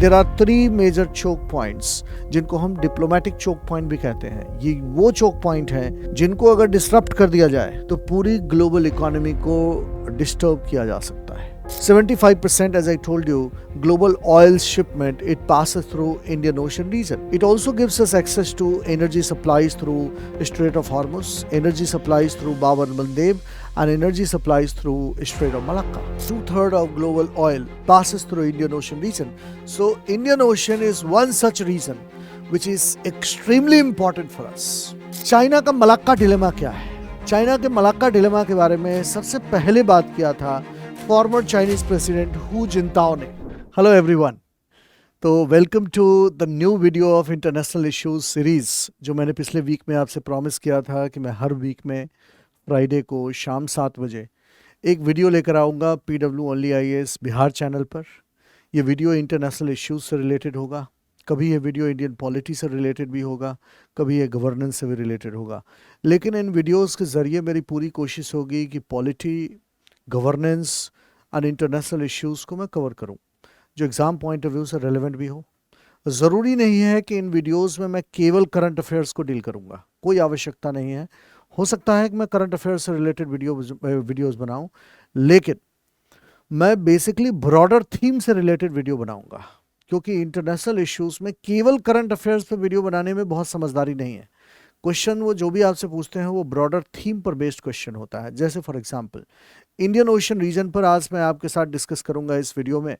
There are 3 major choke points जिनको हम diplomatic choke point भी कहते हैं। ये वो चोक पॉइंट हैं जिनको अगर डिसरप्ट कर दिया जाए तो पूरी ग्लोबल इकोनॉमी को डिस्टर्ब किया जा सकता है। 75%, as I told you, global oil shipment, it passes through Indian Ocean region. It also gives us access to energy supplies through Strait of Hormuz, energy supplies through Bab el-Mandeb, and energy supplies through Strait of Malacca. 2/3 of global oil passes through Indian Ocean region. So Indian Ocean is one such region which is extremely important for us. China का Malacca dilemma क्या है? China के Malacca dilemma के बारे में सबसे पहले बात किया था former Chinese president Hu Jintao ने। हेलो एवरीवन, तो welcome to the new video of international issues series, जो मैंने पिछले वीक में आपसे प्रॉमिस किया था कि मैं हर वीक में फ्राइडे को शाम 7 बजे एक वीडियो लेकर आऊँगा PW only IAS Bihar channel पर। यह वीडियो इंटरनेशनल इश्यूज से रिलेटेड होगा, कभी ये वीडियो इंडियन पॉलिटी से रिलेटेड भी होगा, कभी ये गवर्नेंस से भी रिलेटेड होगा। लेकिन इन वीडियोस के ज़रिए मेरी पूरी कोशिश होगी कि polity, governance and international issues को मैं कवर करूं, जो एग्ज़ाम पॉइंट ऑफ व्यू से रेलेवेंट भी हो। ज़रूरी नहीं है कि इन वीडियोस में मैं केवल करंट अफेयर्स को डील करूंगा, कोई आवश्यकता नहीं है। हो सकता है कि मैं करंट अफेयर्स से रिलेटेड वीडियोज़ बनाऊँ, लेकिन मैं बेसिकली ब्रॉडर थीम से रिलेटेड वीडियो बनाऊँगा, क्योंकि इंटरनेशनल इश्यूज़ में केवल करंट अफेयर्स पर वीडियो बनाने में बहुत समझदारी नहीं है। क्वेश्चन वो जो भी आपसे पूछते हैं वो ब्रॉडर थीम पर बेस्ड क्वेश्चन होता है। जैसे for example Indian ocean region पर आज मैं आपके साथ डिस्कस करूंगा इस वीडियो में,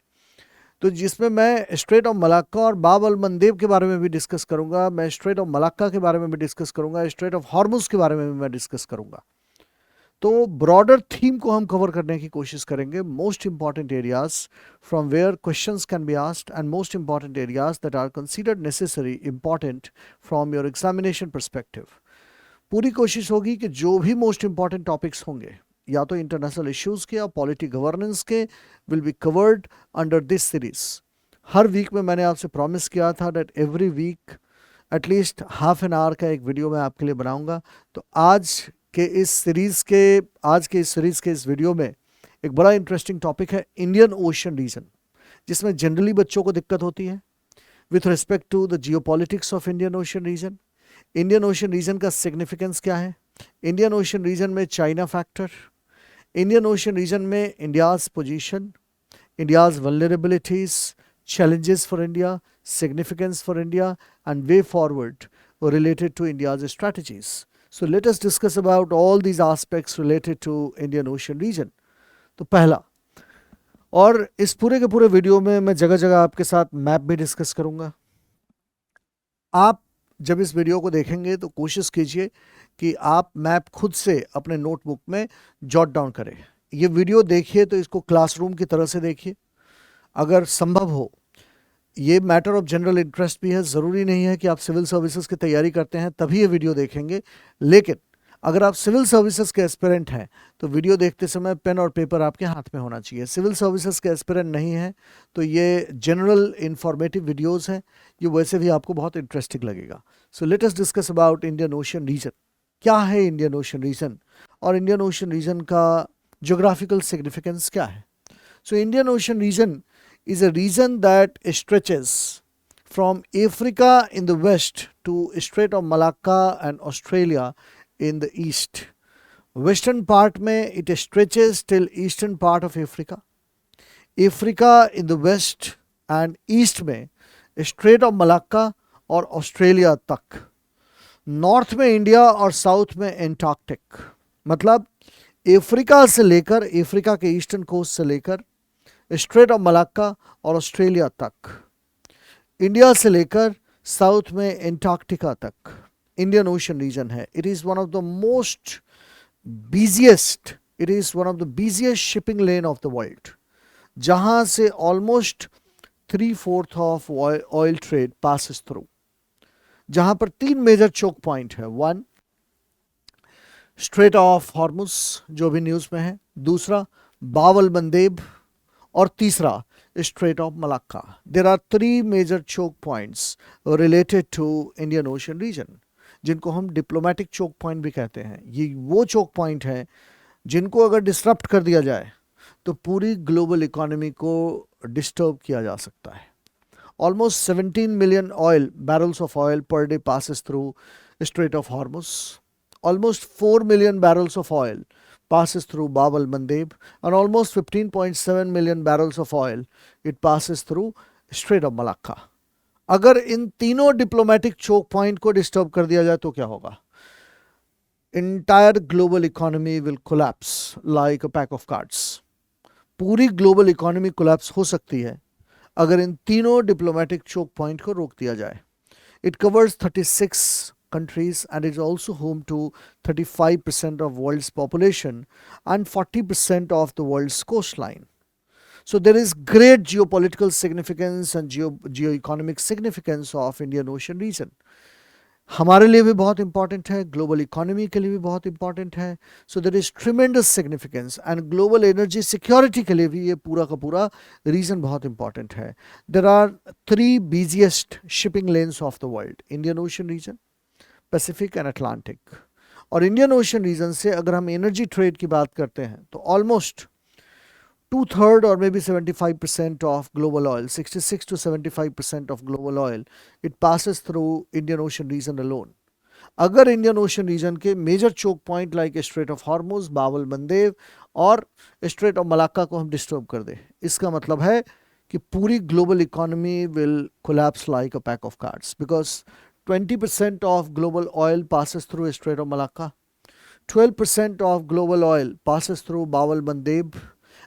तो जिसमें मैं स्ट्रेट ऑफ मलाक्का और बाब अल मंदेब के बारे में भी डिस्कस करूंगा, मैं स्ट्रेट ऑफ मलाक्का के बारे में भी डिस्कस करूंगा, स्ट्रेट ऑफ हॉर्मुज के बारे में भी मैं डिस्कस करूंगा। तो ब्रॉडर थीम को हम कवर करने की कोशिश करेंगे। Most important areas from where questions can be asked and most important areas that are considered necessary important from your examination perspective. पूरी कोशिश होगी कि जो भी मोस्ट इंपॉर्टेंट टॉपिक्स होंगे, या तो इंटरनेशनल इश्यूज़ के या पॉलिटी गवर्नेंस के, will be covered under this series. हर वीक में मैंने आपसे प्रॉमिस किया था that every week at least half an hour का एक वीडियो मैं आपके लिए बनाऊंगा। तो आज के इस सीरीज़ के इस वीडियो में एक बड़ा इंटरेस्टिंग टॉपिक है इंडियन ओशन रीजन, जिसमें जनरली बच्चों को दिक्कत होती है with respect to the geopolitics of Indian ocean region. Indian ocean region का सिग्निफिकेंस क्या है, इंडियन ओशन रीजन में China factor, Indian ocean region में India's position, India's vulnerabilities, challenges for India, significance for India, and way forward related to India's strategies. So let us discuss about all these aspects related to Indian Ocean region. तो पहला, और इस पूरे के पूरे video में मैं जगह जगह आपके साथ मैप भी डिस्कस करूंगा। आप जब इस वीडियो को देखेंगे तो कोशिश कीजिए कि आप मैप खुद से अपने नोटबुक में जॉट डाउन करें। ये वीडियो देखिए तो इसको क्लासरूम की तरह से देखिए, अगर संभव हो। ये मैटर ऑफ जनरल इंटरेस्ट भी है, ज़रूरी नहीं है कि आप सिविल सर्विसेज की तैयारी करते हैं तभी ये वीडियो देखेंगे, लेकिन अगर आप सिविल सर्विसेज के एस्पिरेंट हैं तो वीडियो देखते समय पेन और पेपर आपके हाथ में होना चाहिए। सिविल सर्विसेज के एस्पिरेंट नहीं है तो ये जनरल इंफॉर्मेटिव वीडियोज़ हैं, ये वैसे भी आपको बहुत इंटरेस्टिंग लगेगा। So let us discuss about Indian ocean region. क्या है इंडियन ओशन रीजन और इंडियन ओशन रीजन का ज्योग्राफिकल सिग्निफिकेंस क्या है। So Indian ocean region is a region that stretches from Africa in the west to Strait of Malacca and Australia in the east. Western part में it stretches till eastern part of Africa. Africa in the west and east में Strait of Malacca और Australia तक। North में India और south में Antarctic, मतलब Africa से लेकर, अफ्रीका के ईस्टर्न कोस्ट से लेकर स्ट्रेट ऑफ मलाक्का और ऑस्ट्रेलिया तक, इंडिया से लेकर साउथ में एंटार्क्टिका तक इंडियन ओशन रीजन है। It is one of the most busiest, it is one of the busiest shipping lane of the world, जहाँ से almost 3/4 of oil trade passes through, जहाँ पर 3 मेजर चोक पॉइंट है। 1 straight of Hormuz जो भी news में है, दूसरा बाब अल मंदेब, और तीसरा strait of Malacca. There are 3 major choke points related to Indian ocean region, जिनको हम डिप्लोमेटिक चोक पॉइंट भी कहते हैं। ये वो चोक पॉइंट हैं जिनको अगर डिसरप्ट कर दिया जाए तो पूरी ग्लोबल इकोनॉमी को डिस्टर्ब किया जा सकता है। almost 17 million barrels of oil per day passes through Strait of Hormuz. Almost 4 million barrels of oil passes through Bab al-Mandeb, and almost 15.7 million barrels of oil it passes through Strait of Malacca. अगर इन तीनों diplomatic choke point को disturb कर दिया जाए तो क्या होगा? Entire global economy will collapse like a pack of cards. पूरी ग्लोबल इकोनॉमी कोलैप्स हो सकती है अगर इन तीनों डिप्लोमेटिक चोक पॉइंट को रोक दिया जाए. It covers 36 countries and is also home to 35% of world's population and 40% of the world's coastline. So there is great geopolitical significance and geo-economic significance of Indian Ocean region. हमारे लिए भी बहुत important है, global economy के लिए भी बहुत important है. So there is tremendous significance and global energy security के लिए भी ये पूरा का पूरा रीजन बहुत इंपॉर्टेंट है. There are 3 busiest shipping lanes of the world: Indian ocean region, Pacific and Atlantic. और इंडियन ओशन रीजन से अगर हम एनर्जी ट्रेड की बात करते हैं तो almost 2/3 or maybe 75% of global oil, 66 to 75% of global oil, it passes through Indian Ocean region alone. अगर इंडियन ओशन रीजन के major choke point like strait of Hormuz, Bab al Mandeb और straight of Malacca को हम disturb कर दें, इसका मतलब है कि पूरी global economy will collapse like a pack of cards, because 20% of global oil passes through strait of Malacca, 12% of global oil passes through बाब al मंदेब,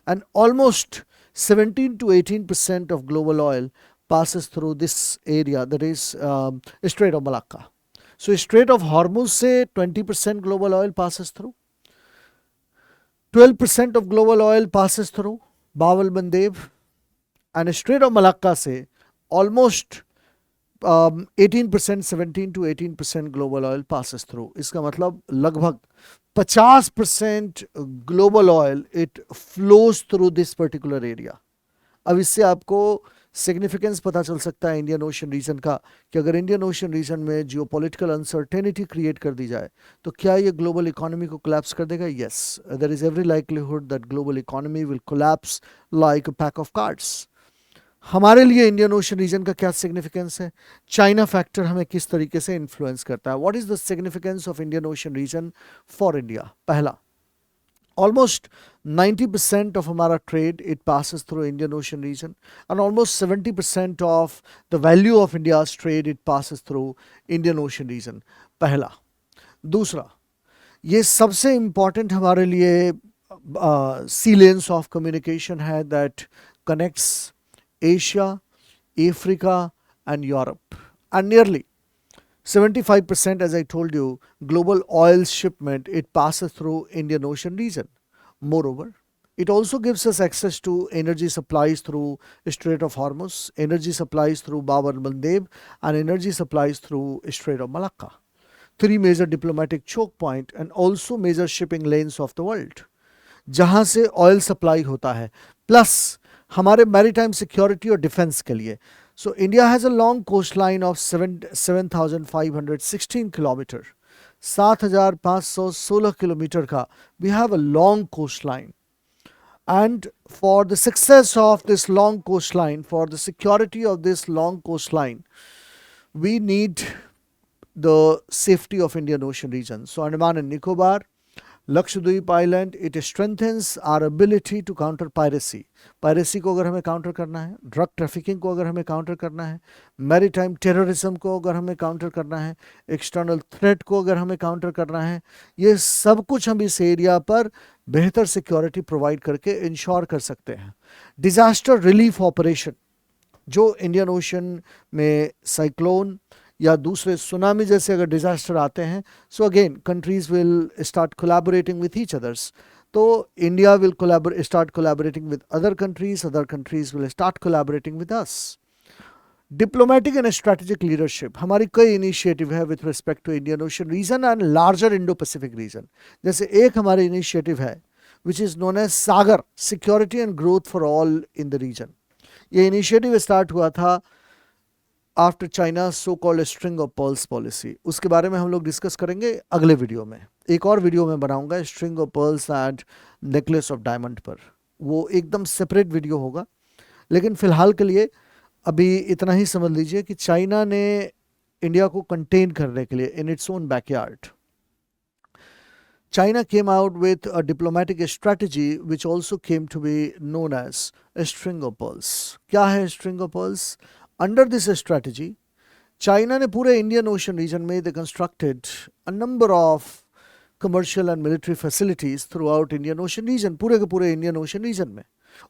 and almost 17 to 18% of global oil passes through this area, that is Strait of Malacca. So Strait of Hormuz se 20% global oil passes through, 12% of global oil passes through Bab al-Mandeb, and Strait of Malacca se almost 18%, 17 to 18% global oil passes through. इसका मतलब लगभग 50% global oil it flows through this particular area. अब इससे आपको significance पता चल सकता है इंडियन ओशन रीजन का, कि अगर इंडियन ओशन रीजन में जियोपॉलिटिकल अनसर्टेनिटी क्रिएट कर दी जाए तो क्या ये ग्लोबल इकोनॉमी को कोलैप्स कर देगा? Yes, there is every likelihood that global economy will collapse like a pack of cards. हमारे लिए इंडियन ओशन रीजन का क्या सिग्निफिकेंस है? चाइना फैक्टर हमें किस तरीके से इन्फ्लुएंस करता है? What is the significance of Indian ocean region for India? पहला, ऑलमोस्ट 90% ऑफ हमारा trade it passes through Indian ocean region, and almost 70% of the value of India's trade it passes through Indian ocean region. पहला. दूसरा, ये सबसे important हमारे लिए sea lanes of communication है that connects Asia, Africa and Europe, and nearly 75%, as I told you, global oil shipment it passes through Indian Ocean region. Moreover, it also gives us access to energy supplies through Strait of Hormuz, energy supplies through Bab al-Mandeb, and energy supplies through Strait of Malacca. 3 major diplomatic choke point and also major shipping lanes of the world, जहाँ से oil supply होता है, plus हमारे maritime security और defence के लिए. So India has a long coast line of 7,516 kilometre, 7,516 kilometre का we have a long coast line. And for the success of this long coast line, for the security of this long coast line, we need the safety of Indian ocean region. So Andaman and Nicobar, Lakshadweep island, it strengthens our ability to counter piracy. Piracy को अगर हमें counter करना है, drug trafficking को अगर हमें counter करना है, मैरीटाइम टेररिज्म को अगर हमें काउंटर करना है, एक्सटर्नल थ्रेट को अगर हमें काउंटर करना है, ये सब कुछ हम इस एरिया पर बेहतर सिक्योरिटी प्रोवाइड करके इंश्योर कर सकते हैं. डिजास्टर रिलीफ ऑपरेशन, जो इंडियन ओशन में साइक्लोन या दूसरे सुनामी जैसे अगर डिजास्टर आते हैं, so again countries will start collaborating with each others. तो India will start collaborating with other countries will start collaborating with us. Diplomatic and strategic leadership, हमारी कई इनिशिएटिव है with respect to Indian ocean region and larger Indo Pacific region. जैसे एक हमारी initiative है which is known as Sagar, security and growth for all in the region. ये initiative start हुआ था after China so called string of pearls policy. उसके बारे में हम लोग डिस्कस करेंगे अगले वीडियो में. एक और वीडियो में बनाऊंगा string of pearls and necklace of diamond पर, वो एकदम सेपरेट वीडियो होगा. लेकिन फिलहाल के लिए अभी इतना ही समझ लीजिए कि चाइना ने इंडिया को कंटेन करने के लिए इन its own backyard, China came out with a diplomatic strategy which also came to be known as a string of pearls. क्या है string of pearls? Under this strategy, China ने पूरे Indian Ocean region में they constructed a number of commercial and military facilities throughout Indian Ocean region, पूरे के पूरे Indian Ocean region में.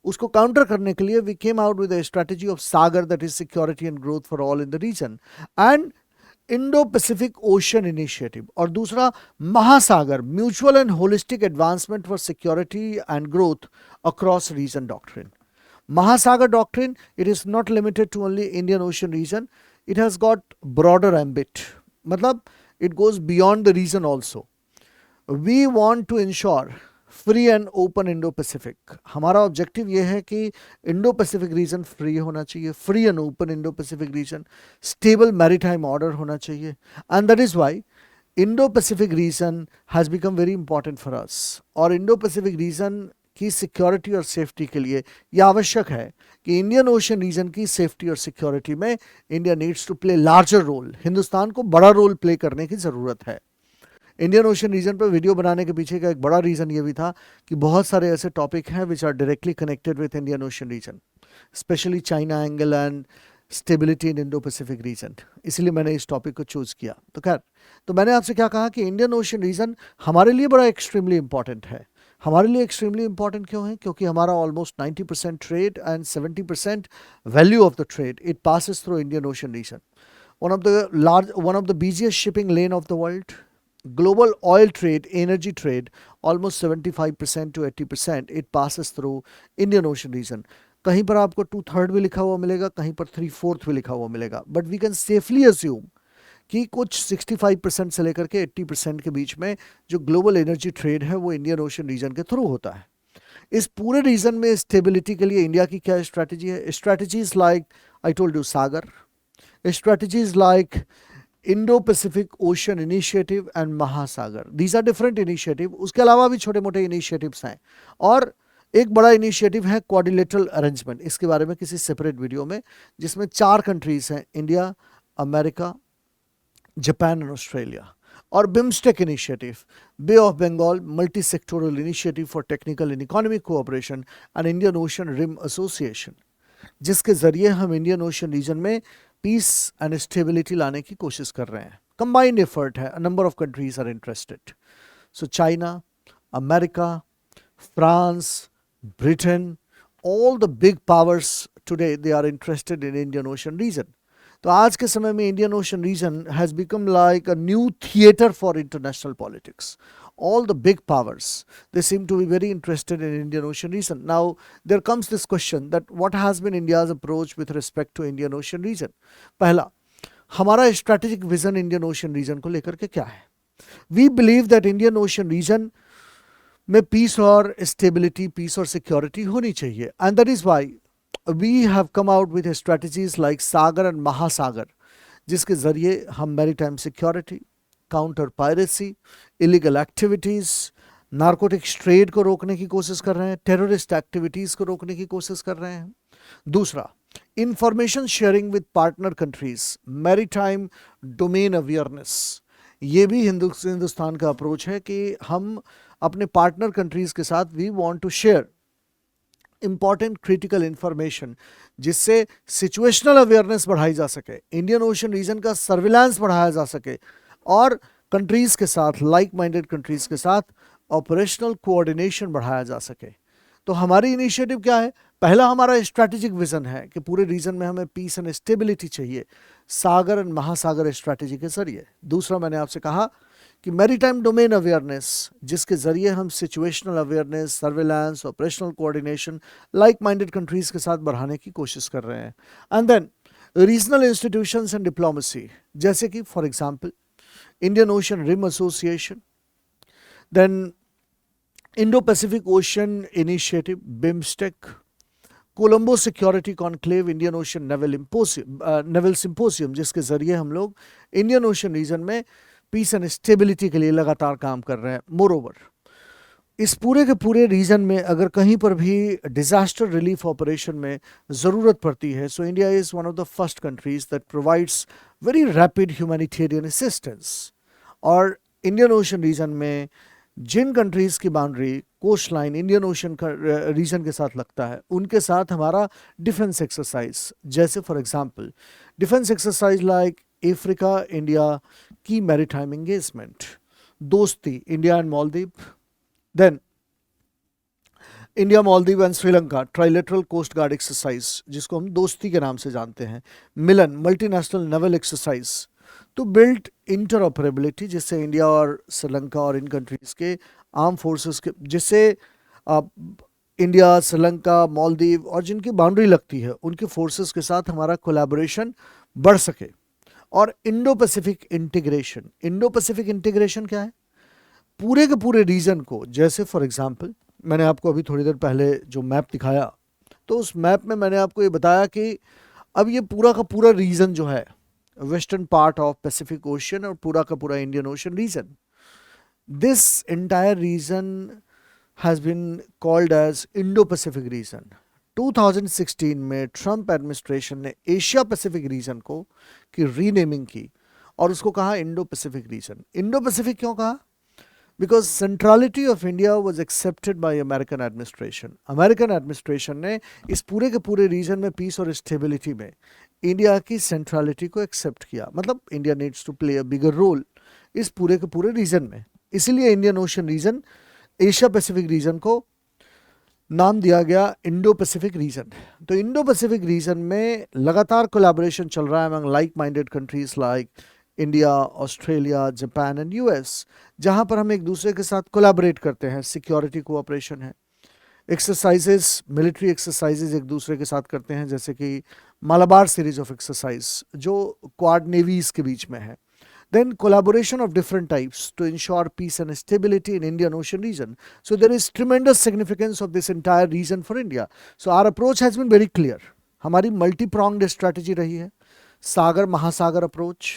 उसको काउंटर करने के लिए we came out with a strategy of Sagar, that is security and growth for all in the region, and Indo Pacific Ocean initiative, और दूसरा Mahasagar mutual and holistic advancement for security and growth across region doctrine. Mahasagar doctrine, it is not limited to only Indian ocean region, it has got broader ambit, मतलब it goes beyond the region also. We want to ensure free and open Indo Pacific. हमारा objective ये है कि Indo Pacific region free होना चाहिए, free and open Indo Pacific reason, stable maritime order होना चाहिए, and that is why Indo Pacific region has become very important for us. और Indo Pacific region की सिक्योरिटी और सेफ्टी के लिए यह आवश्यक है कि इंडियन ओशन रीजन की सेफ्टी और सिक्योरिटी में India needs to play larger role. Hindustan को बड़ा रोल प्ले करने की ज़रूरत है. इंडियन ओशन रीजन पर वीडियो बनाने के पीछे का एक बड़ा रीज़न ये भी था कि बहुत सारे ऐसे टॉपिक हैं which are directly connected with Indian ocean region, specially China angle and stability in Indo Pacific region. इसलिए मैंने इस टॉपिक को चूज़ किया. तो खैर, तो मैंने आपसे क्या कहा कि इंडियन ओशन रीजन हमारे लिए बड़ा एक्सट्रीमली इंपॉर्टेंट है. हमारे लिए एक्सट्रीमली इंपॉर्टेंट क्यों है? क्योंकि हमारा almost 90% trade and 70% value of the trade it passes through Indian ocean region. One of the busiest shipping lane of the world. Global oil trade, energy trade, almost 75% to 80% it passes through Indian Ocean region. कहीं पर आपको 2/3 भी लिखा हुआ मिलेगा, कहीं पर 3/4 भी लिखा हुआ मिलेगा, but we can safely assume कि कुछ 65% से लेकर के 80% के बीच में जो ग्लोबल एनर्जी ट्रेड है वो इंडियन ओशन रीजन के थ्रू होता है. इस पूरे रीजन में स्टेबिलिटी के लिए इंडिया की क्या स्ट्रैटेजी है? Strategies like I told you Sagar, strategies like Indo-Pacific ocean initiative and महासागर, दीज आर डिफरेंट इनिशिएटिव. उसके अलावा भी छोटे मोटे इनिशिएटिव्स हैं, और एक बड़ा इनिशिएटिव है क्वाड्रिलेटरल अरेंजमेंट. इसके बारे में किसी सेपरेट वीडियो में, जिसमें 4 कंट्रीज हैं, India, America, Japan and Australia. और BIMSTEC initiative, bay of Bengal multi sectoral initiative for technical and economic cooperation and Indian ocean rim association, जिसके जरिए हम इंडियन ओशन रीजन में पीस एंड स्टेबिलिटी लाने की कोशिश कर रहे हैं. कंबाइंड एफर्ट है, number of countries are interested. So China, America, France, Britain, all the big powers today they are interested in Indian ocean region. तो आज के समय में Indian ocean region has become like a new theatre for international politics. All the big powers, they seem to be very interested in Indian Ocean region. Now there comes this question that what has been India's approach with respect to Indian Ocean region. पहला, हमारा strategic vision Indian ocean region को लेकर के क्या है? We believe that Indian ocean region में peace और stability, peace और सिक्योरिटी होनी चाहिए, and that is why we have come out with strategies like Sagar and Mahasagar, जिसके जरिए हम maritime security, counter piracy, illegal activities, narcotics trade को रोकने की कोशिश कर रहे हैं, टेररिस्ट एक्टिविटीज़ को रोकने की कोशिश कर रहे हैं. दूसरा, information sharing with partner countries, maritime domain awareness. ये भी हिंदुस्तान का अप्रोच है कि हम अपने पार्टनर कंट्रीज़ के साथ we want to share important critical information, जिससे सिचुएशनल अवेयरनेस बढ़ाई जा सके, इंडियन ओशन रीजन का सर्विलांस बढ़ाया जा सके, और कंट्रीज़ के साथ, लाइक माइंडेड कंट्रीज़ के साथ ऑपरेशनल कोऑर्डिनेशन बढ़ाया जा सके. तो हमारी इनिशिएटिव क्या है? पहला, हमारा स्ट्रैटेजिक विजन है कि पूरे रीजन में हमें पीस एंड स्टेबिलिटी चाहिए सागर एंड महासागर स्ट्रैटेजी के जरिए. दूसरा, मैंने आपसे कहा कि मैरीटाइम डोमेन अवेयरनेस, जिसके जरिए हम situational awareness, surveillance, operational coordination like minded countries के साथ बढ़ाने की कोशिश कर रहे हैं. And then regional institutions and diplomacy, जैसे कि for example Indian Ocean Rim Association, then Indo-Pacific Ocean Initiative, BIMSTEC, Colombo security conclave, Indian Ocean naval symposium, जिसके जरिए हम लोग इंडियन ओशन रीजन में पीस एंड स्टेबिलिटी के लिए लगातार काम कर रहे हैं. मोर ओवर, इस पूरे के पूरे रीजन में अगर कहीं पर भी डिजास्टर रिलीफ ऑपरेशन में ज़रूरत पड़ती है, so India is one of the first countries that provides very rapid humanitarian assistance. और इंडियन ओशन रीजन में जिन कंट्रीज़ की boundary coast line Indian ocean का रीजन के साथ लगता है, उनके साथ हमारा डिफेंस एक्सरसाइज, जैसे for example defence exercise like Africa India की maritime engagement, Dosti India and Maldives, then India Maldives and Sri Lanka trilateral coast guard exercise जिसको हम दोस्ती के नाम से जानते हैं, Milan multinational naval exercise to build interoperability, जिससे इंडिया और श्रीलंका और इन कंट्रीज के आर्म फोर्सेस के, जिससे इंडिया श्रीलंका मालदीव और जिनकी बाउंड्री लगती है उनके फोर्सेस के साथ हमारा कोलैबोरेशन बढ़ सके। और Indo Pacific integration, Indo Pacific integration क्या है? पूरे के पूरे रीजन को, जैसे फॉर एग्जांपल मैंने आपको अभी थोड़ी देर पहले जो मैप दिखाया, तो उस मैप में मैंने आपको ये बताया कि अब ये पूरा का पूरा रीजन जो है western part of Pacific ocean और पूरा का पूरा Indian ocean region, this entire region has been called as Indo Pacific region. 2016 में ट्रंप एडमिनिस्ट्रेशन ने एशिया पैसिफिक रीजन को की रीनेमिंग की और उसको कहा Indo Pacific region. Indo Pacific क्यों कहा? Because centrality of India was accepted by American administration. American administration ने इस पूरे के पूरे रीजन में पीस और स्टेबिलिटी में इंडिया की सेंट्रलिटी को एक्सेप्ट किया। मतलब India needs to play a bigger role इस पूरे के पूरे रीजन में, इसीलिए Indian ocean region Asia Pacific region को नाम दिया गया इंडो पैसिफिक रीजन। तो इंडो पैसिफिक रीजन में लगातार कोलैबोरेशन चल रहा है among like minded countries like India, Australia, Japan and US, जहां पर हम एक दूसरे के साथ कोलैबोरेट करते हैं। सिक्योरिटी कोऑपरेशन है, एक्सरसाइजेस, मिलिट्री एक्सरसाइजेस एक दूसरे के साथ करते हैं, जैसे कि मालाबार सीरीज ऑफ एक्सरसाइज जो क्वाड नेवीज के बीच में है। Then collaboration of different types to ensure peace and stability in Indian Ocean region. So there is tremendous significance of this entire region for India. So our approach has been very clear. हमारी multi-pronged strategy रही है। सागर महासागर approach,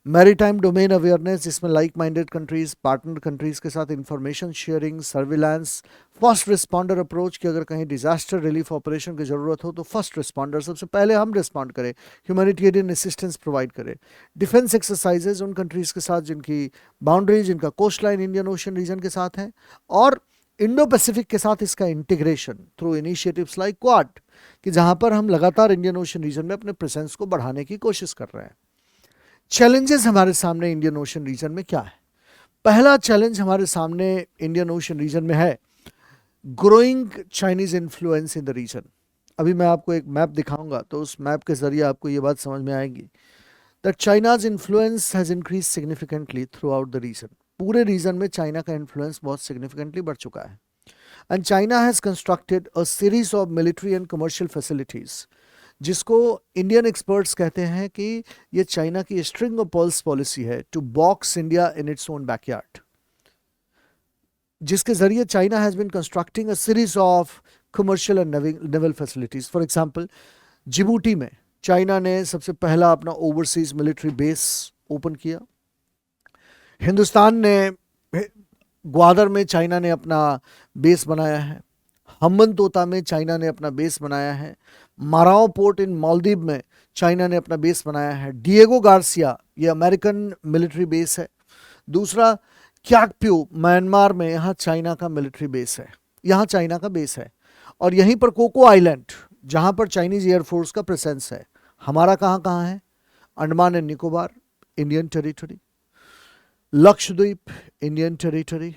maritime domain awareness जिसमें like minded countries, partner countries के साथ information sharing, surveillance, first responder approach कि अगर कहीं डिजास्टर रिलीफ ऑपरेशन की ज़रूरत हो तो फर्स्ट रिस्पॉन्डर सबसे पहले हम रिस्पॉन्ड करें, ह्यूमैनिटेरियन असिस्टेंस प्रोवाइड करें। डिफेंस एक्सरसाइजेज उन कंट्रीज़ के साथ जिनकी बाउंड्री, जिनका coast line Indian ocean region के साथ है, और इंडो पैसिफिक के साथ इसका integration through initiatives like Quad कि जहाँ पर हम लगातार इंडियन ओशन रीजन में अपने प्रेजेंस को बढ़ाने की कोशिश कर रहे हैं। चैलेंजेस हमारे सामने इंडियन ओशन रीजन में क्या है? पहला चैलेंज हमारे सामने इंडियन ओशन रीजन में है growing Chinese influence in the region. अभी मैं आपको एक मैप दिखाऊंगा तो उस मैप के जरिए आपको ये बात समझ में आएगी that China's influence has increase significantly throughout the region. पूरे रीजन में चाइना का इन्फ्लुएंस बहुत सिग्निफिकेंटली बढ़ चुका है। And China has constructed a series of military and commercial facilities, जिसको इंडियन एक्सपर्ट्स कहते हैं कि ये चाइना की स्ट्रिंग ऑफ पर्ल्स पॉलिसी है to box India in its own backyard, जिसके जरिए China has been constructing a series of commercial and naval facilities. For example, Djibouti में चाइना ने सबसे पहला अपना ओवरसीज मिलिट्री बेस ओपन किया। हिंदुस्तान ने ग्वादर में चाइना ने अपना बेस बनाया है। हम्बनतोता में चाइना ने अपना बेस बनाया है। माराओ पोर्ट इन मालदीव में चाइना ने अपना बेस बनाया है। डिएगो गार्सिया ये अमेरिकन मिलिट्री बेस है। दूसरा, क्याकप्यू म्यांमार में, यहाँ चाइना का मिलिट्री बेस है, यहाँ चाइना का बेस है। और यहीं पर कोको आइलैंड जहाँ पर चाइनीज एयरफोर्स का प्रेजेंस है। हमारा कहाँ कहाँ है? Andaman and Nicobar Indian territory, Lakshadweep Indian territory,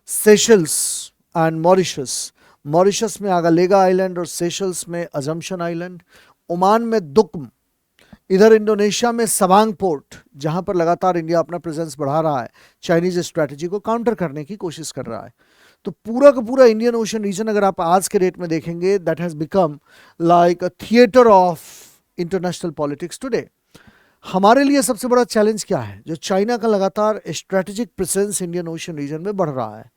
Seychelles and Mauritius, Mauritius में आगालेगा आइलैंड और सेशल्स में अजम्पशन आइलैंड, ओमान में दुक्म, इधर इंडोनेशिया में सवांग पोर्ट जहां पर लगातार इंडिया अपना प्रेजेंस बढ़ा रहा है, चाइनीज स्ट्रैटेजी को काउंटर करने की कोशिश कर रहा है। तो पूरा का पूरा इंडियन ओशन रीजन अगर आप आज के डेट में देखेंगे that has become like a theatre of international politics today. हमारे लिए सबसे बड़ा चैलेंज क्या है? जो चाइना का लगातार strategic presence Indian ocean region में बढ़ रहा है,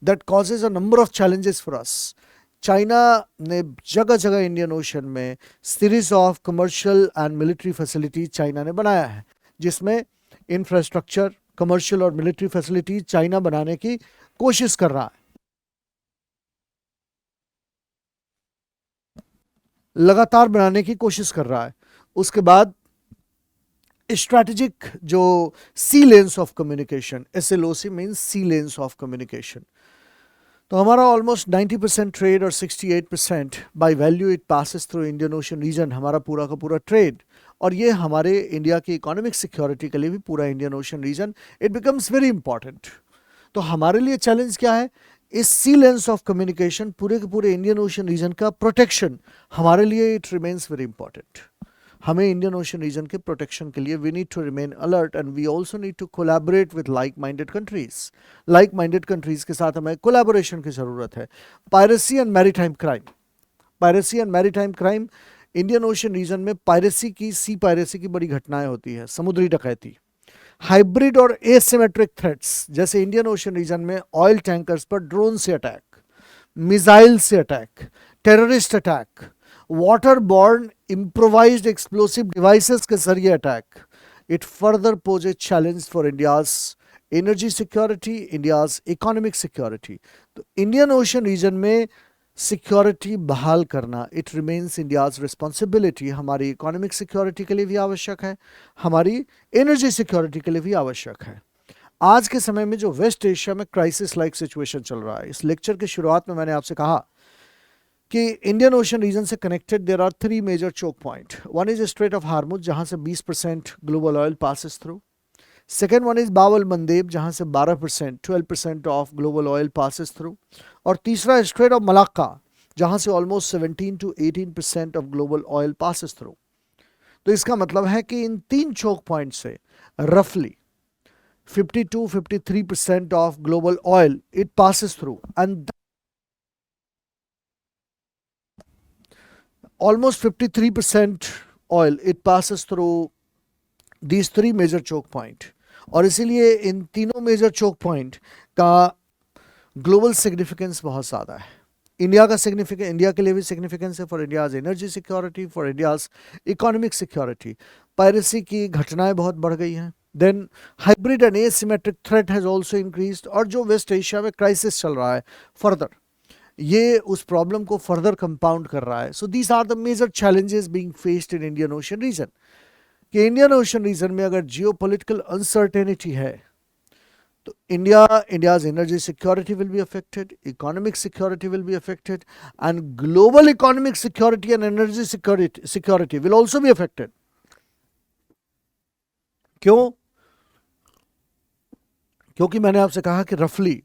that causes a number of challenges for us. China ने जगह जगह इंडियन ओशन में series of commercial and military facility China ने बनाया है, जिसमें इंफ्रास्ट्रक्चर, कमर्शियल और मिलिट्री फैसिलिटी चाइना बनाने की कोशिश कर रहा है, लगातार बनाने की कोशिश कर रहा है। उसके बाद स्ट्रैटेजिक जो sea lanes of communication, SLOC means sea lanes of communication. तो हमारा ऑलमोस्ट 90% ट्रेड और 68% by value it passes through Indian ocean region, हमारा पूरा का पूरा ट्रेड। और ये हमारे इंडिया की इकोनॉमिक सिक्योरिटी के लिए भी पूरा Indian ocean region it becomes very important. तो हमारे लिए चैलेंज क्या है, इस सी लेंस ऑफ कम्युनिकेशन पूरे के पूरे इंडियन ओशन रीजन का प्रोटेक्शन हमारे लिए इट रिमेन्स वेरी इंपॉर्टेंट। हमें इंडियन ओशन रीजन के प्रोटेक्शन के लिए we need to remain alert and we also need to collaborate with like minded countries. Like minded countries के साथ हमें कोलैबोरेशन की जरूरत है। Piracy and maritime crime, piracy and maritime crime, Indian ocean region में piracy की, sea piracy की बड़ी घटनाएं होती है, समुद्री डकैती। हाइब्रिड और एसिमेट्रिक थ्रेट्स, जैसे इंडियन ओशन रीजन में ऑयल टैंकर्स पर ड्रोन से अटैक, मिसाइल से attack, terrorist attack, water borne improvised explosive devices के जरिए attack, it further pose a challenge for India's energy security, India's economic security. तो Indian ocean region में security बहाल करना इट रिमेन्स इंडियाज रिस्पॉन्सिबिलिटी। हमारी economic security के लिए भी आवश्यक है, हमारी एनर्जी सिक्योरिटी के लिए भी आवश्यक है। आज के समय में जो वेस्ट एशिया में क्राइसिस लाइक सिचुएशन चल रहा है, इस लेक्चर के शुरुआत में मैंने आपसे कहा कि इंडियन ओशन रीजन से connected there are 3 major choke point. One is strait of Hormuz, जहां से 20% global oil passes through. Second one is Bab el Mandeb, जहां से 12% of global oil passes through. और तीसरा स्ट्रेट ऑफ मलाक्का, जहां से almost 17 to 18% of global oil passes through. तो इसका मतलब है कि इन 3 चोक पॉइंट से रफली 50-53% of global oil it passes through and almost 53% oil it passes through these 3 major choke point। और इसीलिए इन तीनों मेजर चोक पॉइंट का ग्लोबल सिग्निफिकेंस बहुत ज़्यादा है। इंडिया का सिग्निफिकेंस, इंडिया के लिए भी सिग्निफिकेंस है, for India's energy security, for India's economic security. Piracy की घटनाएं बहुत बढ़ गई हैं। Then hybrid and asymmetric threat has also increased. और जो वेस्ट एशिया में क्राइसिस चल रहा है फर्दर, ये उस प्रॉब्लम को फर्दर कंपाउंड कर रहा है। So these are the major challenges being faced in Indian ocean region. कि इंडियन ओशन रीजन में अगर जियोपॉलिटिकल अनसर्टेनिटी है तो India's energy security will be affected, economic security will be affected and global economic security and energy security will also be affected. क्यों? क्योंकि मैंने आपसे कहा कि रफली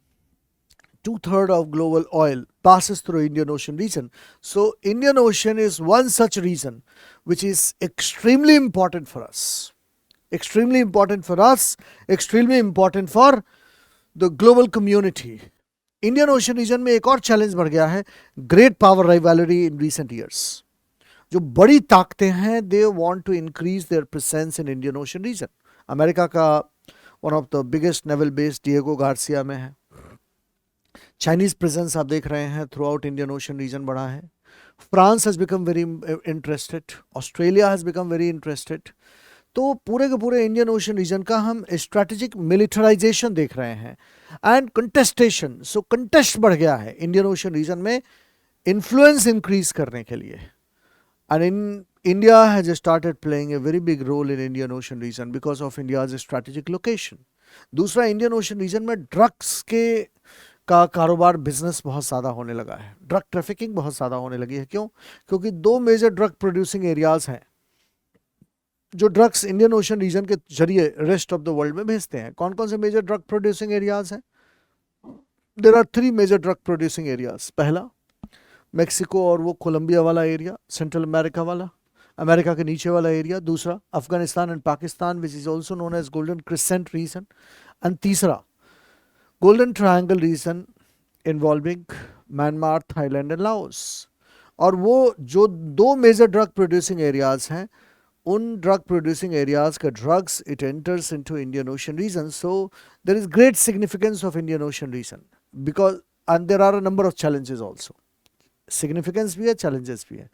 2/3 of global oil passes through Indian Ocean region. So Indian Ocean is one such region which is extremely important for us. Extremely important for us, extremely important for the global community. Indian Ocean region में एक और challenge बढ़ गया है, great power rivalry in recent years. जो बड़ी ताकतें हैं they want to increase their presence in Indian ocean region. America का one of the biggest naval base Diego Garcia में है। चाइनीज प्रेजेंस आप देख रहे हैं throughout Indian ocean region बढ़ा है। France has become very interested, Australia has become very interested. तो पूरे के पूरे इंडियन ओशन रीजन का हम स्ट्रैटेजिक मिलिटराइजेशन देख रहे हैं एंड कंटेस्टेशन। सो कंटेस्ट बढ़ गया है इंडियन ओशन रीजन में इन्फ्लुएंस इंक्रीज करने के लिए। And in India has started playing a very big role in Indian ocean region because of India's strategic location. दूसरा, इंडियन ओशन रीजन में drugs के का कारोबार, बिजनेस बहुत ज़्यादा होने लगा है। ड्रग ट्रैफिकिंग बहुत ज़्यादा होने लगी है। क्यों? क्योंकि 2 मेजर ड्रग प्रोड्यूसिंग एरियाज हैं जो ड्रग्स इंडियन ओशन रीजन के जरिए रेस्ट ऑफ द वर्ल्ड में भेजते हैं। कौन कौन से मेजर ड्रग प्रोड्यूसिंग एरियाज हैं? There are 3 major drug producing areas. पहला मेक्सिको और वो कोलंबिया वाला एरिया, सेंट्रल अमेरिका वाला, अमेरिका के नीचे वाला एरिया। दूसरा Afghanistan and Pakistan which is also known as golden crescent region. And तीसरा golden triangle region involving Myanmar, Thailand and Laos. और वो जो 2 मेजर ड्रग प्रोड्यूसिंग एरियाज हैं, उन ड्रग प्रोड्यूसिंग एरियाज का drugs it enters into Indian ocean region. So there is great significance of Indian ocean region because and there are a number of challenges also. Significance भी है, challenges भी है।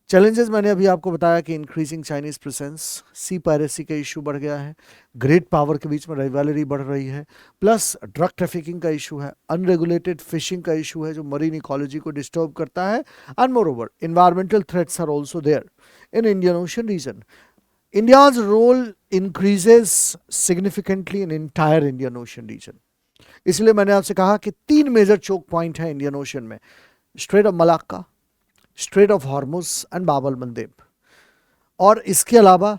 Challenges मैंने अभी आपको बताया कि इंक्रीजिंग चाइनीज प्रेजेंस, सी piracy का इशू बढ़ गया है, ग्रेट पावर के बीच में राइवलरी बढ़ रही है, प्लस ड्रग ट्रैफिकिंग का इशू है, अनरेगुलेटेड फिशिंग का इशू है जो मरीन इकोलॉजी को डिस्टर्ब करता है, and moreover environmental threats are also there in Indian ocean region. India's role increases significantly in entire Indian Ocean region. इसलिए मैंने आपसे कहा कि 3 मेजर चोक पॉइंट हैं इंडियन ओशन में: straight of Malacca, straight of Hormuz and बाब al Mandeb. और इसके अलावा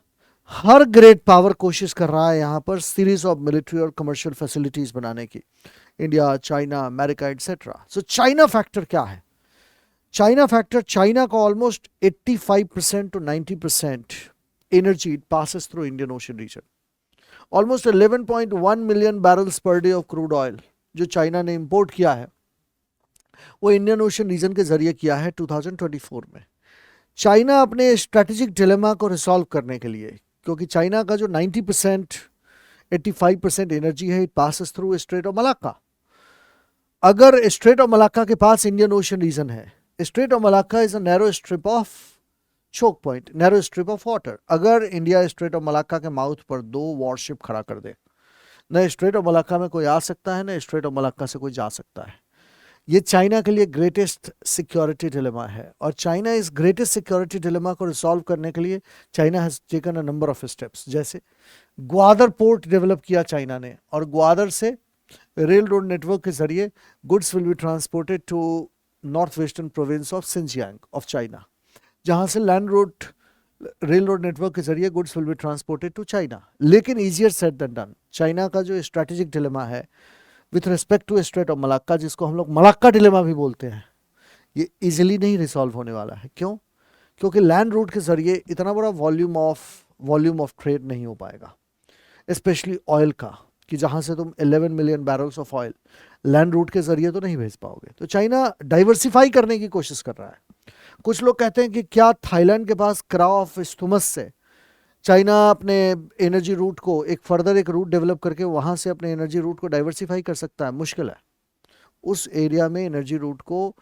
हर ग्रेट पावर कोशिश कर रहा है यहाँ पर सीरीज ऑफ मिलिट्री और कमर्शियल फैसिलिटीज बनाने की, India, China, America etcetera. So China factor क्या है? चाइना फैक्टर, चाइना का almost 85% to 90% energy it passes through Indian Ocean region. Almost 11.1 million barrels per day of crude oil जो China ने import किया है वो इंडियन ओशन रीजन के जरिए किया है 2024 में. चाइना अपने स्ट्रेटेजिक डिलेमा को रिसॉल्व करने के लिए, क्योंकि चाइना का जो 90% 85% एनर्जी है, it passes through strait of Malacca. अगर स्ट्रेट ऑफ मलाक्का के पास इंडियन ओशन रीजन है, strait of Malacca is a narrow strip of choke point, narrow strip of water. अगर इंडिया स्ट्रेट ऑफ मलाक्का के mouth पर 2 worship खड़ा कर दे, न स्ट्रेट ऑफ मलाक्का में कोई आ सकता है, न स्ट्रेट ऑफ मलाक्का से कोई जा सकता है. ये चाइना के लिए ग्रेटेस्ट सिक्योरिटी डिलेमा है, और चाइना इस ग्रेटेस्ट सिक्योरिटी डिलेमा को रिसॉल्व करने के लिए China has taken a number of steps. जैसे ग्वादर पोर्ट डेवलप किया चाइना ने, और ग्वादर से रेल रोड नेटवर्क के जरिए goods will be transported to north western province of Xinjiang of China, जहां से land road rail road network के जरिए goods will be transported to China. लेकिन easier said than done. China का जो strategic dilemma है with respect to strait of Malacca, जिसको हम लोग मलाक्का डिलेमा भी बोलते हैं, ये इजीली नहीं रिसॉल्व होने वाला है. क्यों? क्योंकि लैंड रूट के जरिए इतना बड़ा वॉल्यूम ऑफ ट्रेड नहीं हो पाएगा, स्पेशली ऑयल का, कि जहां से तुम 11 million barrels of oil land route के जरिए तो नहीं भेज पाओगे. तो चाइना डाइवर्सिफाई करने की कोशिश कर रहा है. कुछ लोग कहते हैं कि क्या थाईलैंड के पास क्रा ऑफ इस्थुमस से चाइना अपने एनर्जी रूट को एक रूट डेवलप करके वहां से अपने एनर्जी रूट को डाइवर्सिफाई कर सकता है? मुश्किल है. उस एरिया में एनर्जी रूट को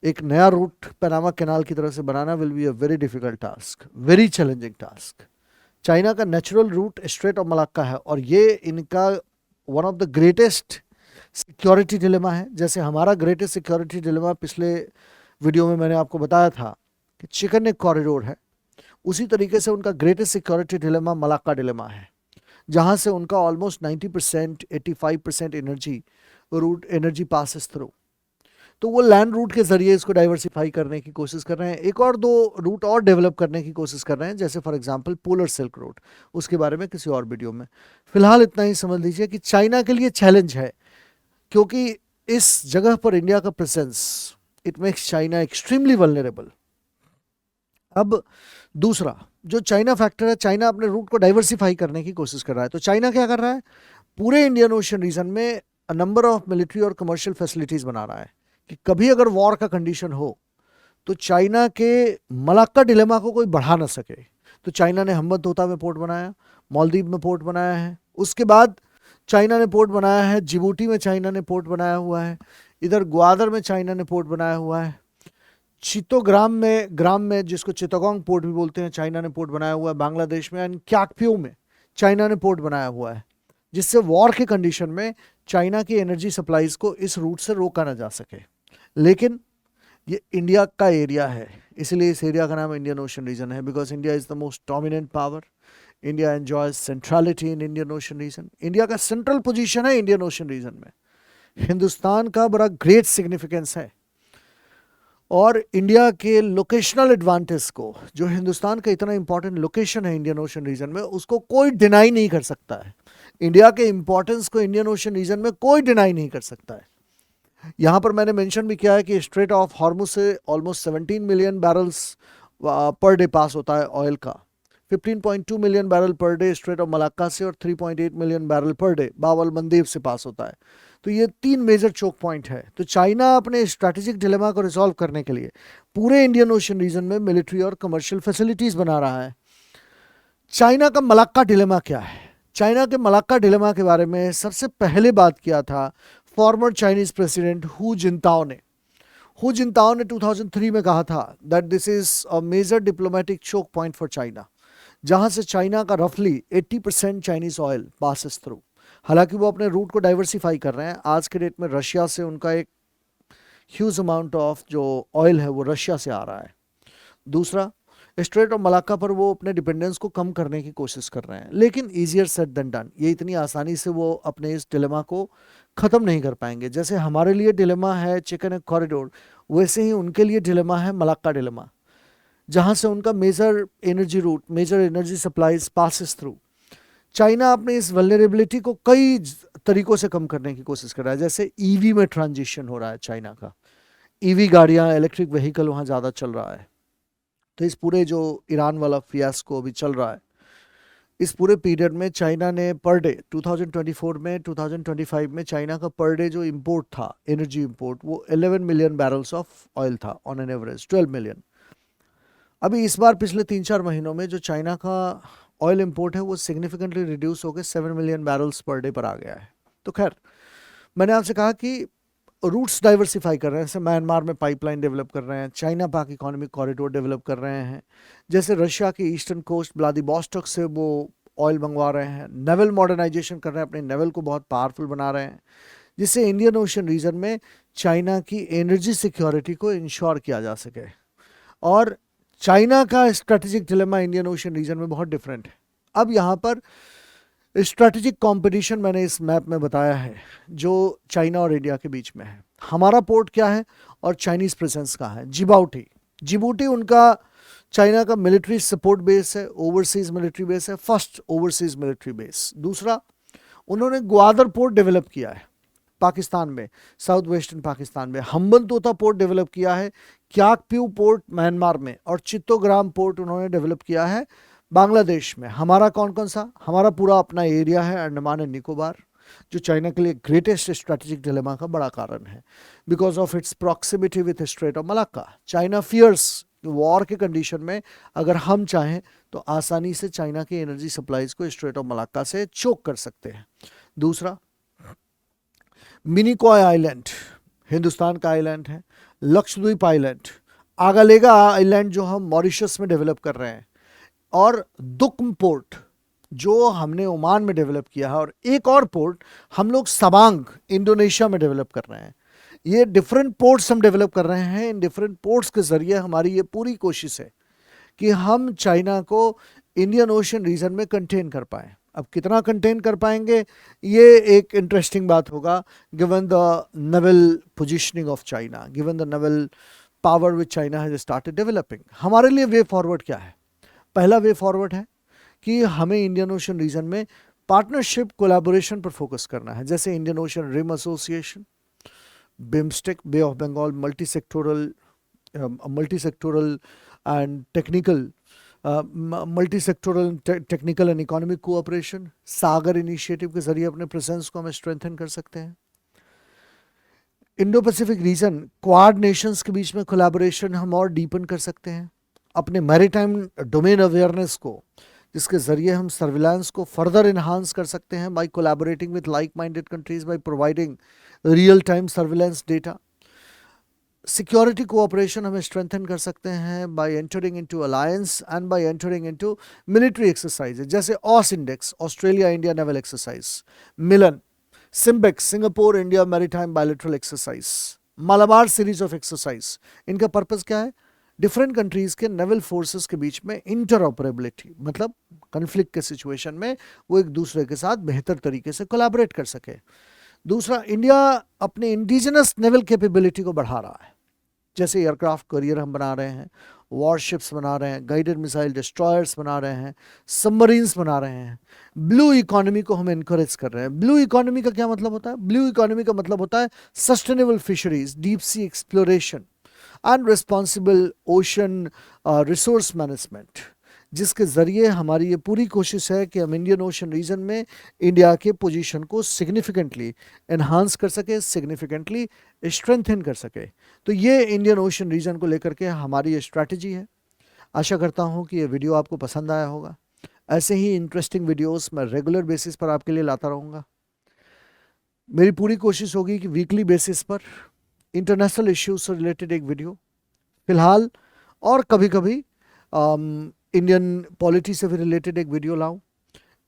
एक नया रूट पनामा कैनाल की तरह से बनाना will be a very difficult task, very challenging task. China का natural route strait of Malacca है, और ये इनका one of the greatest security dilemma है. जैसे हमारा ग्रेटेस्ट सिक्योरिटी डिलेमा पिछले वीडियो में मैंने आपको बताया था कि चिकन नेक कॉरिडोर है, उसी तरीके से उनका greatest security dilemma Malacca dilemma है, जहां से उनका ऑलमोस्ट 90% 85% एनर्जी पासेस थ्रू. तो वो लैंड रूट के जरिए इसको डाइवर्सिफाई करने की कोशिश कर रहे हैं. एक और 2 रूट और डेवलप करने की कोशिश कर रहे हैं, जैसे for example polar silk road. उसके बारे में किसी और वीडियो में. फिलहाल इतना ही समझ लीजिए कि चाइना के लिए चैलेंज है, क्योंकि इस जगह पर इंडिया का presence it makes China extremely vulnerable. अब दूसरा जो चाइना फैक्टर है, चाइना अपने रूट को डाइवर्सिफाई करने की कोशिश कर रहा है. तो चाइना क्या कर रहा है? पूरे इंडियन ओशन रीजन में नंबर ऑफ मिलिट्री और कमर्शियल फैसिलिटीज बना रहा है कि कभी अगर वॉर का कंडीशन हो तो चाइना के मलाक्का डिलेमा को कोई बढ़ा ना सके. तो चाइना ने हम्बनतोता में पोर्ट बनाया, मालदीव में पोर्ट बनाया है, उसके बाद चाइना ने पोर्ट बनाया है जिबूटी में, चाइना ने पोर्ट बनाया हुआ है, इधर ग्वादर में चाइना ने पोर्ट बनाया हुआ है, चित्तोग्राम में जिसको चित्तगोंग पोर्ट भी बोलते हैं, चाइना ने पोर्ट बनाया हुआ है बांग्लादेश में, एंड क्याकपियो में चाइना ने पोर्ट बनाया हुआ है, जिससे वॉर के कंडीशन में चाइना की एनर्जी सप्लाईज को इस रूट से रोका ना जा सके. लेकिन ये इंडिया का एरिया है, इसलिए इस एरिया का नाम इंडियन ओशन रीजन है, because India is the most dominant power. India enjoys centrality in Indian ocean region. India का सेंट्रल पोजीशन है इंडियन ओशन रीजन में. हिंदुस्तान का बड़ा ग्रेट सिग्निफिकेंस है, और इंडिया के लोकेशनल एडवांटेज को, जो हिंदुस्तान का इतना इंपॉर्टेंट लोकेशन है इंडियन ओशन रीजन में, उसको कोई डिनाई नहीं कर सकता है. इंडिया के इंपॉर्टेंस को इंडियन ओशन रीजन में कोई डिनाई नहीं कर सकता है. यहां पर मैंने मेंशन भी किया है कि स्ट्रेट ऑफ हॉर्मुज से almost 17 million barrels per day pass होता है ऑयल का, 15.2 million barrel per day strait of Malacca से, और 3.8 मिलियन बैरल पर डे बाब अल मंदेब से पास होता है. तो ये 3 मेजर चोक पॉइंट है. तो चाइना अपने स्ट्रैटेजिक डिलेमा को रिसॉल्व करने के लिए पूरे इंडियन ओशन रीजन में मिलिट्री और कमर्शियल फैसिलिटीज बना रहा है. चाइना का मलाक्का डिलेमा क्या है? चाइना के मलाक्का डिलेमा के बारे में सबसे पहले बात किया था former Chinese president Hu Jintao ने. हु जिनताओ ने 2003 में कहा था that this is a major diplomatic choke point for China, जहां से चाइना का रफली 80% चाइनीज ऑयल पासिस थ्रू। हालांकि वो अपने रूट को डाइवर्सिफाई कर रहे हैं। आज के डेट में रशिया से उनका एक ह्यूज अमाउंट ऑफ जो ऑयल है वो रशिया से आ रहा है। दूसरा, स्ट्रेट ऑफ मलाक्का पर वो अपने डिपेंडेंस को कम करने की कोशिश कर रहे हैं, लेकिन ईजियर सेड देन डन। ये इतनी आसानी से वो अपने इस डिलेमा को ख़त्म नहीं कर पाएंगे। जैसे हमारे लिए डिलेमा है चिकन एग कॉरिडोर, वैसे ही उनके लिए डिलेमा है मलाक्का डिलेमा, जहां से उनका major energy route, major energy supplies passes through. China अपने इस वल्नरेबिलिटी को कई तरीकों से कम करने की कोशिश कर रहा है। जैसे ईवी में ट्रांजिशन हो रहा है चाइना का, ईवी गाड़ियां, इलेक्ट्रिक व्हीकल वहाँ ज़्यादा चल रहा है। तो इस पूरे जो ईरान वाला फियास्को अभी चल रहा है, इस पूरे पीरियड में चाइना ने पर डे 2024 में 2025 में चाइना का पर डे जो इंपोर्ट था, एनर्जी इंपोर्ट, वो 11 मिलियन बैरल्स ऑफ ऑयल था ऑन एन एवरेज 12 मिलियन। अभी इस बार पिछले 3-4 महीनों में जो चाइना का ऑयल इंपोर्ट है वो सिग्निफिकेंटली रिड्यूस होकर 7 मिलियन बैरल्स पर डे पर आ गया है। तो खैर, मैंने आपसे कहा कि रूट्स डाइवर्सिफाई कर रहे हैं। जैसे म्यांमार में पाइपलाइन डेवलप कर रहे हैं, चाइना पाक इकोनॉमिक कॉरिडोर डेवलप कर रहे हैं, जैसे रशिया के ईस्टर्न कोस्ट व्लादिवोस्टोक से वो ऑयल मंगवा रहे हैं, नेवल मॉडर्नाइजेशन कर रहे हैं, अपने नेवल को बहुत पावरफुल बना रहे हैं, जिससे इंडियन ओशन रीजन में चाइना की एनर्जी सिक्योरिटी को इंश्योर किया जा सके। और चाइना का strategic dilemma Indian ocean region में बहुत डिफरेंट है। अब यहाँ पर स्ट्रेटेजिक कंपटीशन मैंने इस मैप में बताया है जो चाइना और इंडिया के बीच में है। हमारा पोर्ट क्या है और चाइनीज प्रेजेंस कहाँ है? जिबूटी। जिबूटी उनका चाइना का मिलिट्री सपोर्ट बेस है, ओवरसीज मिलिट्री बेस है, फर्स्ट ओवरसीज मिलिट्री बेस। दूसरा, उन्होंने ग्वादर पोर्ट डेवलप किया है पाकिस्तान में, साउथ वेस्टर्न पाकिस्तान में। हम्बनतोता पोर्ट डेवलप किया है, क्याकप्यू पोर्ट म्यांमार में, और चित्तोग्राम पोर्ट उन्होंने डेवलप किया है बांग्लादेश में। हमारा कौन कौन सा? हमारा पूरा अपना एरिया है अंडमान एंड निकोबार, जो चाइना के लिए ग्रेटेस्ट स्ट्रेटेजिक डिलेमा का बड़ा कारण है, because of its proximity with strait of Malacca. China fears war के कंडीशन में अगर हम चाहें तो आसानी से चाइना की एनर्जी सप्लाईज को स्ट्रेट ऑफ मलाक्का से चोक कर सकते हैं। दूसरा, मिनिकॉय आइलैंड हिंदुस्तान का आइलैंड है, लक्षद्वीप आइलैंड, आगालेगा आइलैंड जो हम मॉरिशस में डेवलप कर रहे हैं, और दुक्म पोर्ट जो हमने ओमान में डेवलप किया है, और एक और पोर्ट हम लोग सबांग इंडोनेशिया में डेवलप कर रहे हैं। ये डिफरेंट पोर्ट्स हम डेवलप कर रहे हैं। इन डिफरेंट पोर्ट्स के जरिए हमारी ये पूरी कोशिश है कि हम चाइना को इंडियन ओशन रीजन में कंटेन कर पाएं। अब कितना कंटेन कर पाएंगे ये एक इंटरेस्टिंग बात होगा, given the naval positioning of China, given the naval power which China has started developing. हमारे लिए वे फॉरवर्ड क्या है? पहला वे फॉरवर्ड है कि हमें इंडियन ओशन रीजन में पार्टनरशिप कोलैबोरेशन पर फोकस करना है, जैसे Indian ocean rim association, BIMSTEC, bay of Bengal multi sectoral and technical multi sectoral technical and economic cooperation, Sagar initiative के जरिए अपने प्रेजेंस को हमें स्ट्रेंथन कर सकते हैं। Indo Pacific reason, quad Nations के बीच में कोलैबोरेशन हम और डीपन कर सकते हैं। अपने मैरीटाइम डोमेन अवेयरनेस को, जिसके जरिए हम सर्विलांस को फर्दर इन्हांस कर सकते हैं by collaborating with like minded countries, by providing real time surveillance data. Security cooperation हमें स्ट्रेंथन कर सकते हैं by entering into alliance and by entering into military exercises, जैसे AUSINDEX, Australia India naval exercise, Milan, SIMBEX, Singapore India maritime bilateral exercise, Malabar series of exercise. इनका purpose क्या है? Different countries के naval forces के बीच में इंटरऑपरेबिलिटी, मतलब conflict के सिचुएशन में वो एक दूसरे के साथ बेहतर तरीके से कोलैबोरेट कर सके। दूसरा, इंडिया अपने इंडिजिनस नेवल कैपेबिलिटी को बढ़ा रहा है, जैसे एयरक्राफ्ट कैरियर हम बना रहे हैं, वॉरशिप्स बना रहे हैं, गाइडेड मिसाइल डिस्ट्रॉयर्स बना रहे हैं, सबमरीन्स बना रहे हैं। ब्लू इकोनॉमी को हम इनकरेज कर रहे हैं। ब्लू इकोनॉमी का क्या मतलब होता है? ब्लू इकोनॉमी का मतलब होता है sustainable fisheries, deep sea exploration and responsible ocean resource management, जिसके ज़रिए हमारी ये पूरी कोशिश है कि हम इंडियन ओशन रीजन में इंडिया के पोजीशन को सिग्निफिकेंटली एनहांस कर सके, सिग्निफिकेंटली स्ट्रेंथन कर सके। तो ये इंडियन ओशन रीजन को लेकर के हमारी ये स्ट्रैटेजी है। आशा करता हूँ कि ये वीडियो आपको पसंद आया होगा। ऐसे ही इंटरेस्टिंग वीडियोस मैं रेगुलर बेसिस पर आपके लिए लाता रहूँगा। मेरी पूरी कोशिश होगी कि वीकली बेसिस पर इंटरनेशनल इश्यूज से रिलेटेड एक वीडियो फिलहाल, और कभी कभी इंडियन पॉलिटी से भी रिलेटेड एक वीडियो लाऊं।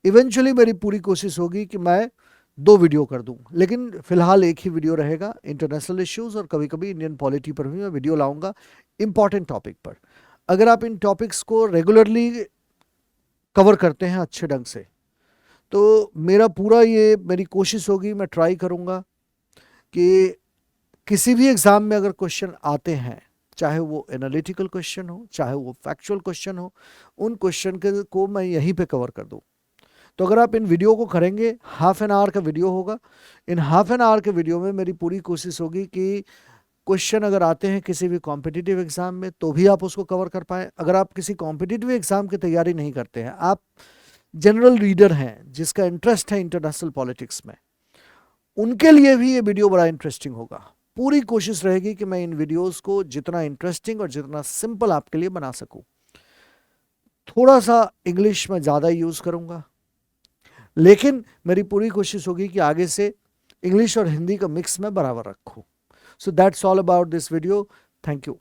इवेंचुअली मेरी पूरी कोशिश होगी कि मैं 2 वीडियो कर दूं, लेकिन फिलहाल एक ही वीडियो रहेगा इंटरनेशनल इश्यूज, और कभी कभी इंडियन पॉलिटी पर भी मैं वीडियो लाऊंगा इंपॉर्टेंट टॉपिक पर। अगर आप इन टॉपिक्स को रेगुलरली कवर करते हैं अच्छे ढंग से, तो मेरी कोशिश होगी, मैं ट्राई करूंगा कि किसी भी एग्जाम में अगर क्वेश्चन आते हैं, चाहे वो एनालिटिकल क्वेश्चन हो, चाहे वो फैक्चुअल क्वेश्चन हो, उन क्वेश्चन को मैं यहीं पे कवर कर दूं। तो अगर आप इन वीडियो को करेंगे, हाफ एन आवर का वीडियो होगा, इन हाफ एन आवर के वीडियो में मेरी पूरी कोशिश होगी कि क्वेश्चन अगर आते हैं किसी भी कॉम्पिटिटिव एग्जाम में तो भी आप उसको कवर कर पाए। अगर आप किसी कॉम्पिटिटिव एग्जाम की तैयारी नहीं करते हैं, आप जनरल रीडर हैं जिसका इंटरेस्ट है इंटरनेशनल पॉलिटिक्स में, उनके लिए भी ये वीडियो बड़ा इंटरेस्टिंग होगा। पूरी कोशिश रहेगी कि मैं इन वीडियोस को जितना इंटरेस्टिंग और जितना सिंपल आपके लिए बना सकूं। थोड़ा सा इंग्लिश में ज़्यादा यूज़ करूंगा, लेकिन मेरी पूरी कोशिश होगी कि आगे से इंग्लिश और हिंदी का मिक्स में बराबर रखूं। So that's all about this video. Thank you.